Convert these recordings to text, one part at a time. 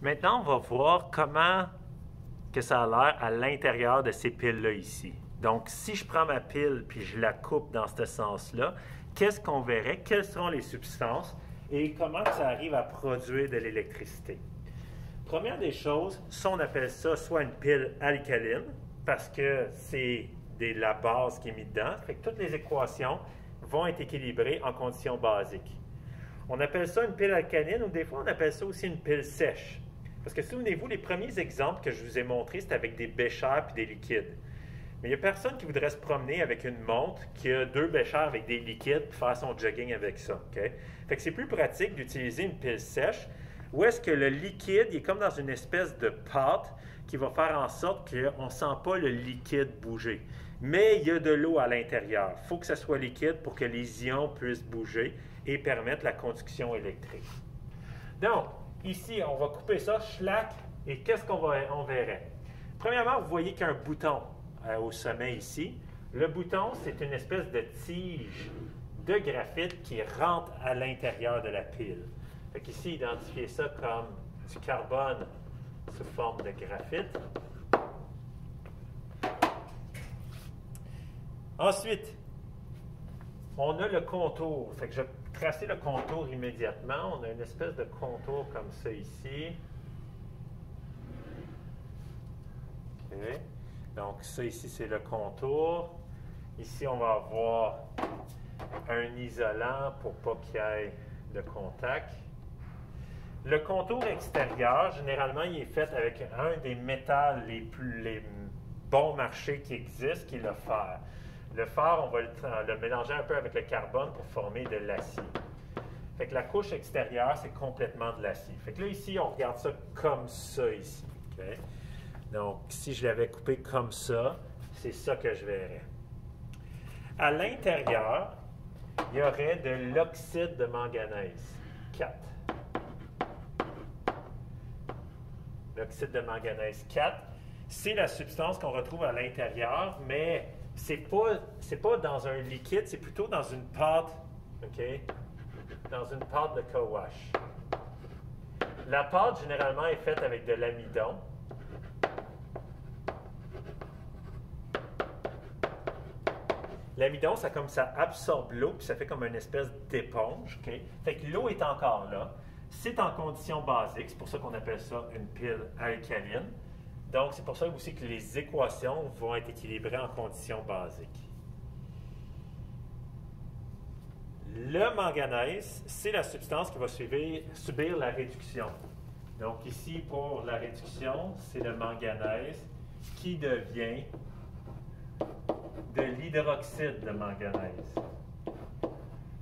Maintenant, on va voir comment que ça a l'air à l'intérieur de ces piles-là ici. Donc, si je prends ma pile puis je la coupe dans ce sens-là, qu'est-ce qu'on verrait? Quelles seront les substances et comment ça arrive à produire de l'électricité? Première des choses, ça, on appelle ça soit une pile alcaline, parce que c'est la base qui est mise dedans. Fait que toutes les équations vont être équilibrées en conditions basiques. On appelle ça une pile alcaline ou des fois on appelle ça aussi une pile sèche. Parce que souvenez-vous, les premiers exemples que je vous ai montrés, c'était avec des béchers et des liquides. Mais il n'y a personne qui voudrait se promener avec une montre qui a 2 béchers avec des liquides et faire son jogging avec ça. Okay? Fait que c'est plus pratique d'utiliser une pile sèche où est-ce que le liquide est comme dans une espèce de pâte qui va faire en sorte qu'on ne sent pas le liquide bouger. Mais il y a de l'eau à l'intérieur. Il faut que ça soit liquide pour que les ions puissent bouger et permettre la conduction électrique. Donc, ici, on va couper ça, schlac, et qu'est-ce qu'on verrait? Premièrement, vous voyez qu'il y a un bouton au sommet ici. Le bouton, c'est une espèce de tige de graphite qui rentre à l'intérieur de la pile. Fait qu'ici, identifiez ça comme du carbone sous forme de graphite. Ensuite, on a le contour. Fait que je vais tracer le contour immédiatement. On a une espèce de contour comme ça ici. Okay. Donc, ça ici, c'est le contour. Ici, on va avoir un isolant pour pas qu'il y ait de contact. Le contour extérieur, généralement, il est fait avec un des métals les bons marchés qui existent, qui est le fer. Le fer, on va le mélanger un peu avec le carbone pour former de l'acier. Fait que la couche extérieure, c'est complètement de l'acier. Fait que là, ici, on regarde ça comme ça ici. Okay? Donc, si je l'avais coupé comme ça, c'est ça que je verrais. À l'intérieur, il y aurait de l'oxyde de manganèse, 4. L'oxyde de manganèse 4, c'est la substance qu'on retrouve à l'intérieur, mais c'est pas dans un liquide, c'est plutôt dans une pâte, OK? Dans une pâte de co-wash. La pâte, généralement, est faite avec de l'amidon. L'amidon, ça absorbe l'eau, puis ça fait comme une espèce d'éponge. Okay? Fait que l'eau est encore là. C'est en condition basique, c'est pour ça qu'on appelle ça une pile alcaline. Donc, c'est pour ça aussi que les équations vont être équilibrées en conditions basiques. Le manganèse, c'est la substance qui va subir la réduction. Donc, ici, pour la réduction, c'est le manganèse qui devient de l'hydroxyde de manganèse.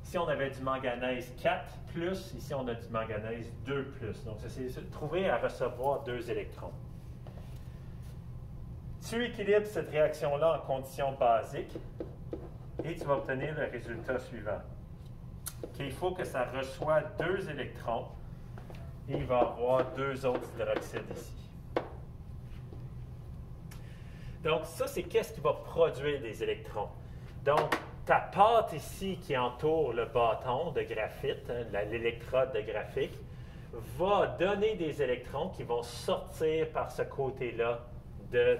Ici, on avait du manganèse 4+, ici, on a du manganèse 2+. Donc, ça s'est trouvé à recevoir 2 électrons. Tu équilibres cette réaction-là en conditions basiques et tu vas obtenir le résultat suivant. Il faut que ça reçoive 2 électrons et il va y avoir 2 autres hydroxydes ici. Donc, ça, c'est qu'est-ce qui va produire des électrons. Donc, ta pâte ici qui entoure le bâton de graphite, l'électrode de graphite, va donner des électrons qui vont sortir par ce côté-là de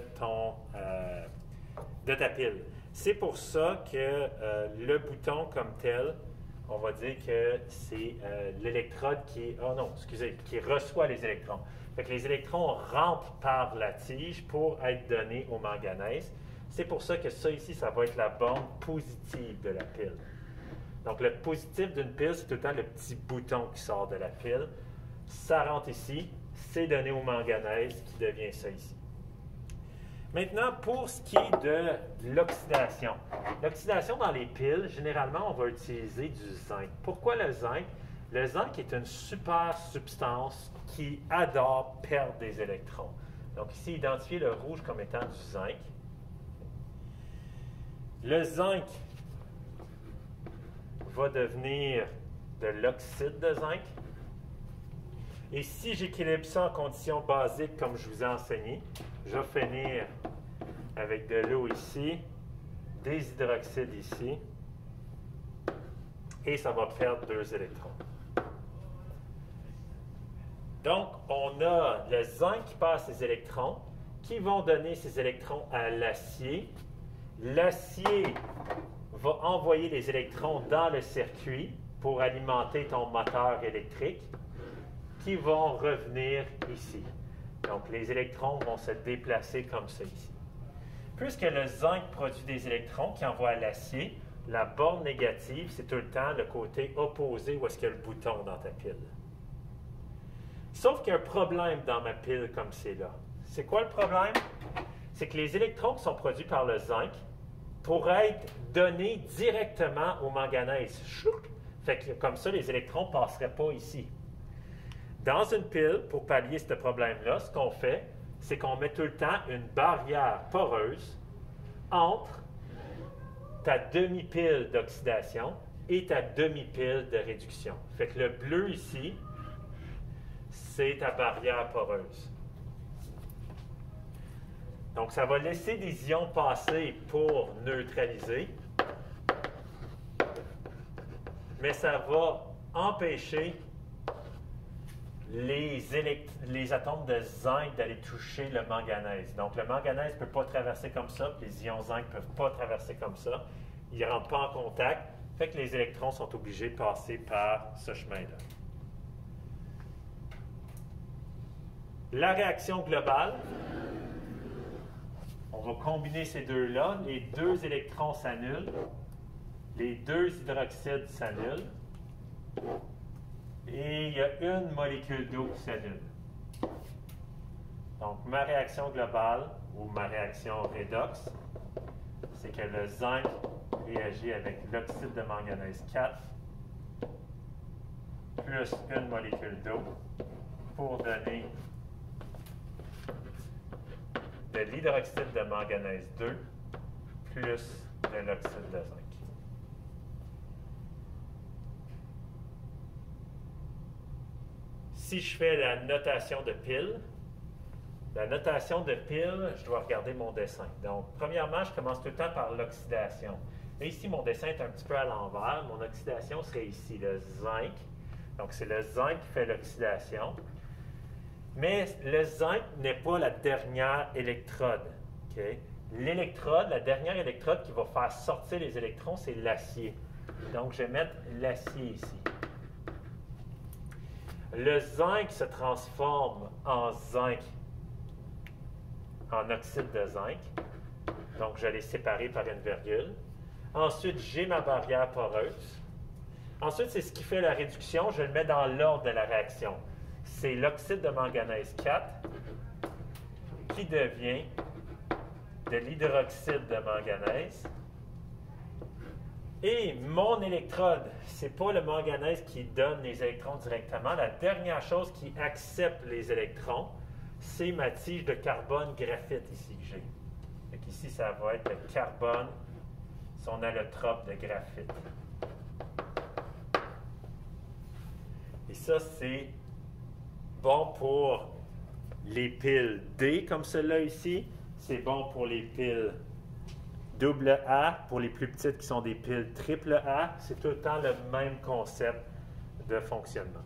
ta pile. C'est pour ça que le bouton comme tel, on va dire que c'est l'électrode qui reçoit les électrons. Fait que les électrons rentrent par la tige pour être donnés au manganèse. C'est pour ça que ça ici, ça va être la borne positive de la pile. Donc le positif d'une pile, c'est tout le temps le petit bouton qui sort de la pile. Ça rentre ici, c'est donné au manganèse qui devient ça ici. Maintenant, pour ce qui est de l'oxydation. L'oxydation dans les piles, généralement, on va utiliser du zinc. Pourquoi le zinc? Le zinc est une super substance qui adore perdre des électrons. Donc ici, identifiez le rouge comme étant du zinc. Le zinc va devenir de l'oxyde de zinc. Et si j'équilibre ça en conditions basiques, comme je vous ai enseigné, je vais finir avec de l'eau ici, des hydroxydes ici, et ça va perdre 2 électrons. Donc, on a le zinc qui passe les électrons, qui vont donner ces électrons à l'acier. L'acier va envoyer les électrons dans le circuit pour alimenter ton moteur électrique, qui vont revenir ici. Donc, les électrons vont se déplacer comme ça ici. Puisque le zinc produit des électrons qui envoient à l'acier, la borne négative, c'est tout le temps le côté opposé où est-ce qu'il y a le bouton dans ta pile. Sauf qu'il y a un problème dans ma pile comme c'est là. C'est quoi le problème? C'est que les électrons qui sont produits par le zinc pourraient être donnés directement au manganèse. Fait que comme ça, les électrons ne passeraient pas ici. Dans une pile, pour pallier ce problème-là, ce qu'on fait, c'est qu'on met tout le temps une barrière poreuse entre ta demi-pile d'oxydation et ta demi-pile de réduction. Fait que le bleu ici, c'est ta barrière poreuse. Donc, ça va laisser des ions passer pour neutraliser, mais ça va empêcher les atomes de zinc d'aller toucher le manganèse. Donc, le manganèse ne peut pas traverser comme ça, puis les ions zinc ne peuvent pas traverser comme ça. Ils ne rentrent pas en contact, fait que les électrons sont obligés de passer par ce chemin-là. La réaction globale, on va combiner ces deux-là. Les deux électrons s'annulent, les deux hydroxydes s'annulent, et il y a une molécule d'eau qui s'annule. Donc, ma réaction globale, ou ma réaction redox, c'est que le zinc réagit avec l'oxyde de manganèse 4 plus une molécule d'eau pour donner de l'hydroxyde de manganèse 2 plus de l'oxyde de zinc. Si je fais la notation de pile, je dois regarder mon dessin. Donc, premièrement, je commence tout le temps par l'oxydation. Et ici, mon dessin est un petit peu à l'envers. Mon oxydation serait ici, le zinc. Donc, c'est le zinc qui fait l'oxydation. Mais le zinc n'est pas la dernière électrode. Okay? L'électrode, la dernière électrode qui va faire sortir les électrons, c'est l'acier. Donc, je vais mettre l'acier ici. Le zinc se transforme en zinc, en oxyde de zinc. Donc, je l'ai séparé par une virgule. Ensuite, j'ai ma barrière poreuse. Ensuite, c'est ce qui fait la réduction. Je le mets dans l'ordre de la réaction. C'est l'oxyde de manganèse 4 qui devient de l'hydroxyde de manganèse. Et mon électrode, ce n'est pas le manganèse qui donne les électrons directement. La dernière chose qui accepte les électrons, c'est ma tige de carbone graphite ici que j'ai. Donc ici, ça va être le carbone, son allotrope de graphite. Et ça, c'est bon pour les piles D, comme celle-là ici. C'est bon pour les piles double A, pour les plus petites qui sont des piles triple A. C'est tout le temps le même concept de fonctionnement.